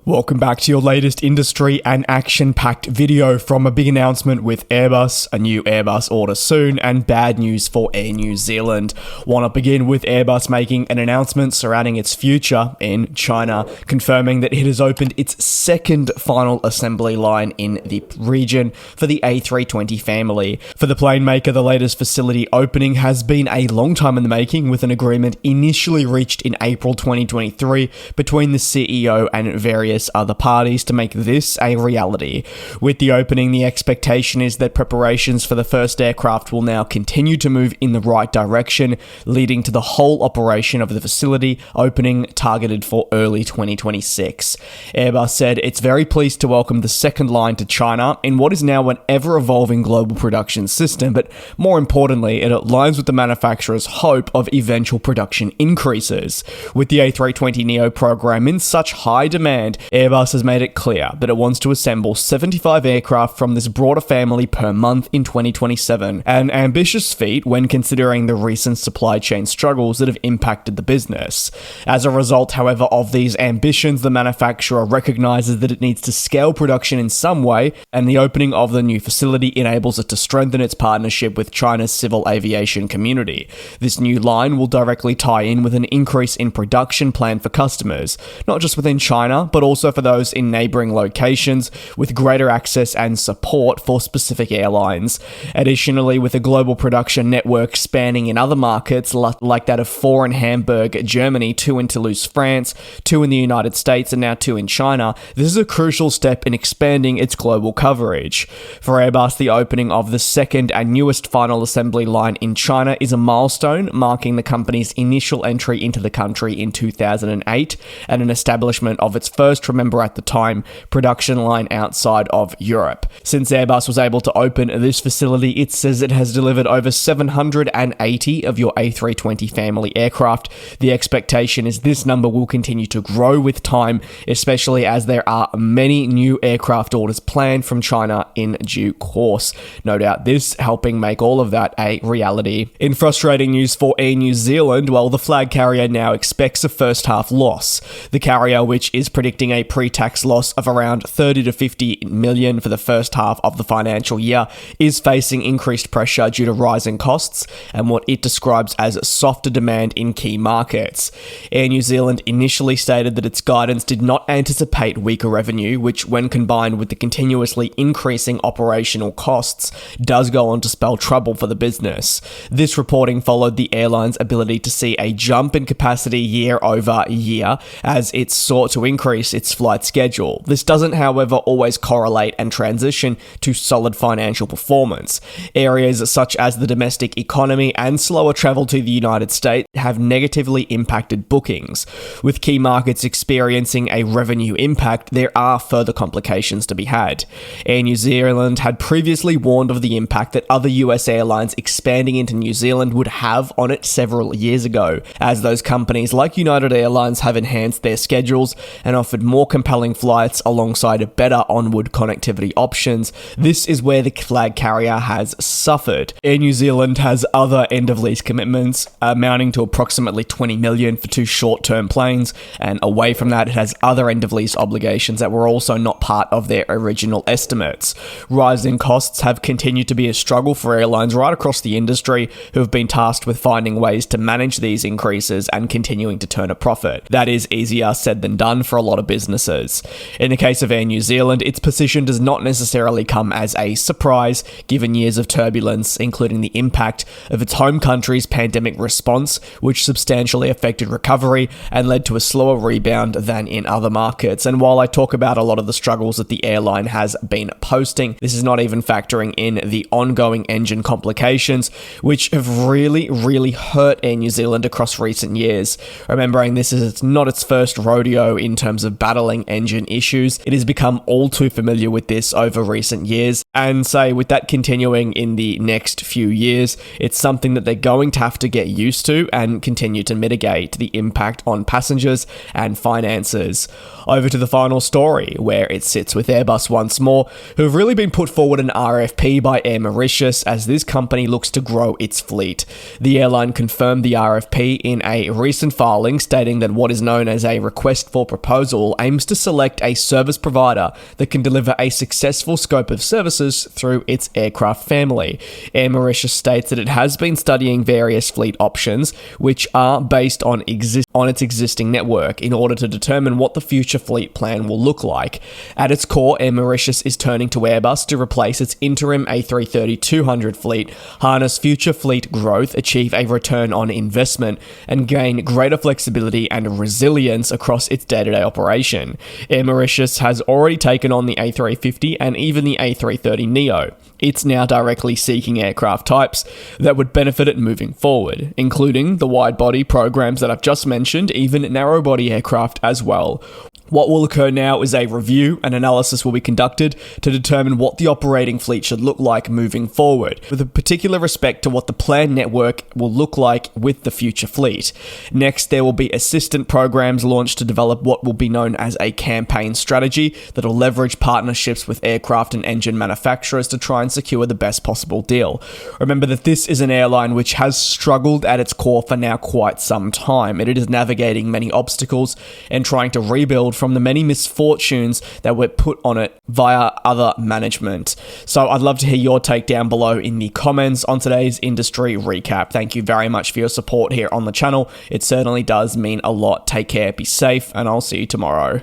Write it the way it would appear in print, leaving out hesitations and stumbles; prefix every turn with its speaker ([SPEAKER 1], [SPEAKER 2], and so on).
[SPEAKER 1] Welcome back to your latest industry and action-packed video from a big announcement with Airbus, a new Airbus order soon, and bad news for Air New Zealand. Want to begin with Airbus making an announcement surrounding its future in China, confirming that it has opened its second final assembly line in the region for the A320 family. For the plane maker, the latest facility opening has been a long time in the making, with an agreement initially reached in April 2023 between the CEO and various other parties to make this a reality. With the opening, the expectation is that preparations for the first aircraft will now continue to move in the right direction, leading to the whole operation of the facility opening targeted for early 2026. Airbus said it's very pleased to welcome the second line to China in what is now an ever-evolving global production system, but more importantly, it aligns with the manufacturer's hope of eventual production increases. With the A320neo program in such high demand, Airbus has made it clear that it wants to assemble 75 aircraft from this broader family per month in 2027, an ambitious feat when considering the recent supply chain struggles that have impacted the business. As a result, however, of these ambitions, the manufacturer recognizes that it needs to scale production in some way, and the opening of the new facility enables it to strengthen its partnership with China's civil aviation community. This new line will directly tie in with an increase in production planned for customers, not just within China, but also for those in neighboring locations, with greater access and support for specific airlines. Additionally, with a global production network spanning in other markets like that of 4 in Hamburg, Germany, 2 in Toulouse, France, 2 in the United States, and now 2 in China, this is a crucial step in expanding its global coverage. For Airbus, the opening of the second and newest final assembly line in China is a milestone, marking the company's initial entry into the country in 2008 and an establishment of its first, remember at the time, production line outside of Europe. Since Airbus was able to open this facility, it says it has delivered over 780 of your A320 family aircraft. The expectation is this number will continue to grow with time, especially as there are many new aircraft orders planned from China in due course. No doubt this helping make all of that a reality. In frustrating news for Air New Zealand, well, the flag carrier now expects a first half loss. The carrier, which is predicting a pre-tax loss of around 30 to 50 million for the first half of the financial year, is facing increased pressure due to rising costs and what it describes as softer demand in key markets. Air New Zealand initially stated that its guidance did not anticipate weaker revenue, which, when combined with the continuously increasing operational costs, does go on to spell trouble for the business. This reporting followed the airline's ability to see a jump in capacity year over year as it sought to increase its flight schedule. This doesn't, however, always correlate and transition to solid financial performance. Areas such as the domestic economy and slower travel to the United States have negatively impacted bookings. With key markets experiencing a revenue impact, there are further complications to be had. Air New Zealand had previously warned of the impact that other US airlines expanding into New Zealand would have on it several years ago, as those companies like United Airlines have enhanced their schedules and offered more compelling flights alongside better onward connectivity options. This is where the flag carrier has suffered. Air New Zealand has other end-of-lease commitments amounting to approximately 20 million for 2 short-term planes, and away from that, it has other end-of-lease obligations that were also not part of their original estimates. Rising costs have continued to be a struggle for airlines right across the industry, who have been tasked with finding ways to manage these increases and continuing to turn a profit. That is easier said than done for a lot of businesses. In the case of Air New Zealand, its position does not necessarily come as a surprise, given years of turbulence, including the impact of its home country's pandemic response, which substantially affected recovery and led to a slower rebound than in other markets. And while I talk about a lot of the struggles that the airline has been posting, this is not even factoring in the ongoing engine complications, which have really hurt Air New Zealand across recent years. Remembering this is not its first rodeo in terms of battling engine issues, it has become all too familiar with this over recent years, and say with that continuing in the next few years, it's something that they're going to have to get used to and continue to mitigate the impact on passengers and finances. Over to the final story, where it sits with Airbus once more, who have really been put forward an RFP by Air Mauritius as this company looks to grow its fleet. The airline confirmed the RFP in a recent filing, stating that what is known as a request for proposal Global aims to select a service provider that can deliver a successful scope of services through its aircraft family. Air Mauritius states that it has been studying various fleet options, which are based on its existing network, in order to determine what the future fleet plan will look like. At its core, Air Mauritius is turning to Airbus to replace its interim A330-200 fleet, harness future fleet growth, achieve a return on investment, and gain greater flexibility and resilience across its day-to-day operation. Air Mauritius has already taken on the A350 and even the A330neo. It's now directly seeking aircraft types that would benefit it moving forward, including the wide-body programs that I've just mentioned, even narrow-body aircraft as well. What will occur now is a review and analysis will be conducted to determine what the operating fleet should look like moving forward, with a particular respect to what the planned network will look like with the future fleet. Next, there will be assistant programs launched to develop what will be known as a campaign strategy that will leverage partnerships with aircraft and engine manufacturers to try and secure the best possible deal. Remember that this is an airline which has struggled at its core for now quite some time, and it is navigating many obstacles and trying to rebuild from the many misfortunes that were put on it via other management. So I'd love to hear your take down below in the comments on today's industry recap. Thank you very much for your support here on the channel. It certainly does mean a lot. Take care, be safe, and I'll see you tomorrow.